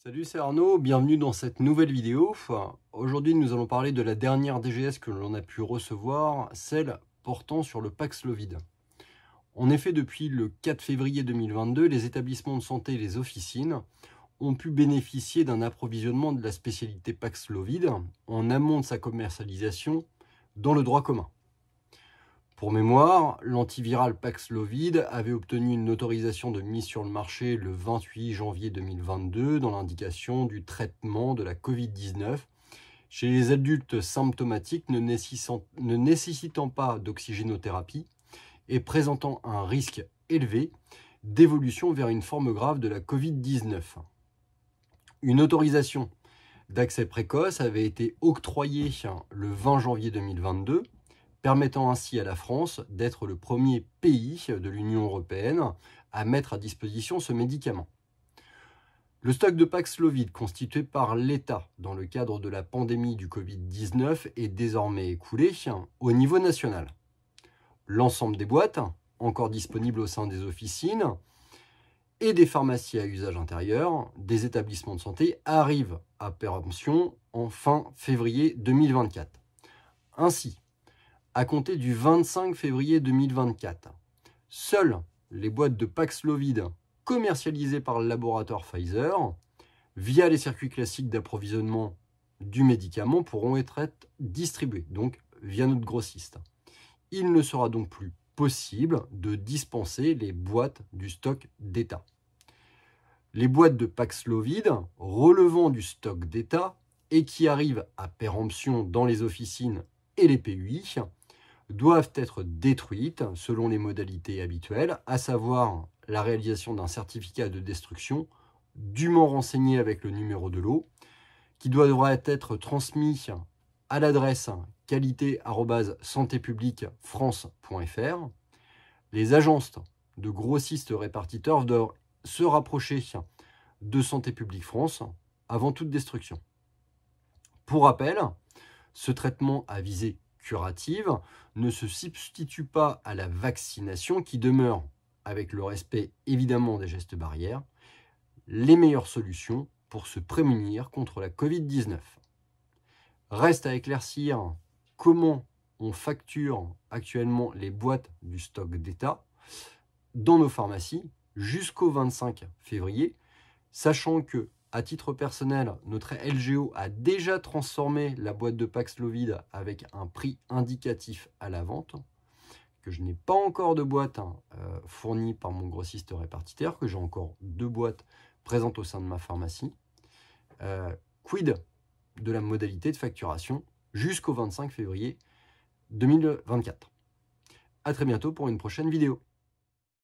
Salut, c'est Arnaud, bienvenue dans cette nouvelle vidéo. Aujourd'hui, nous allons parler de la dernière DGS que l'on a pu recevoir, celle portant sur le Paxlovid. En effet, depuis le 4 février 2022, les établissements de santé et les officines ont pu bénéficier d'un approvisionnement de la spécialité Paxlovid en amont de sa commercialisation dans le droit commun. Pour mémoire, l'antiviral Paxlovid avait obtenu une autorisation de mise sur le marché le 28 janvier 2022 dans l'indication du traitement de la Covid-19 chez les adultes symptomatiques ne nécessitant pas d'oxygénothérapie et présentant un risque élevé d'évolution vers une forme grave de la Covid-19. Une autorisation d'accès précoce avait été octroyée le 20 janvier 2022, permettant ainsi à la France d'être le premier pays de l'Union européenne à mettre à disposition ce médicament. Le stock de Paxlovid constitué par l'État dans le cadre de la pandémie du Covid-19 est désormais écoulé au niveau national. L'ensemble des boîtes, encore disponibles au sein des officines et des pharmacies à usage intérieur, des établissements de santé, arrivent à péremption en fin février 2024. Ainsi, à compter du 25 février 2024, seules les boîtes de Paxlovid commercialisées par le laboratoire Pfizer, via les circuits classiques d'approvisionnement du médicament, pourront être distribuées, donc via notre grossiste. Il ne sera donc plus possible de dispenser les boîtes du stock d'État. Les boîtes de Paxlovid relevant du stock d'État et qui arrivent à péremption dans les officines et les PUI doivent être détruites selon les modalités habituelles, à savoir la réalisation d'un certificat de destruction dûment renseigné avec le numéro de lot, qui devra être transmis à l'adresse qualité@santépubliquefrance.fr. Les agences de grossistes répartiteurs doivent se rapprocher de Santé publique France avant toute destruction. Pour rappel, ce traitement à visée curative ne se substitue pas à la vaccination qui demeure, avec le respect évidemment des gestes barrières, les meilleures solutions pour se prémunir contre la Covid-19. Reste à éclaircir comment on facture actuellement les boîtes du stock d'État dans nos pharmacies jusqu'au 25 février, sachant que à titre personnel, notre LGO a déjà transformé la boîte de Paxlovid avec un prix indicatif à la vente, que je n'ai pas encore de boîte fournie par mon grossiste répartiteur, que j'ai encore 2 boîtes présentes au sein de ma pharmacie. Quid de la modalité de facturation jusqu'au 25 février 2024. À très bientôt pour une prochaine vidéo.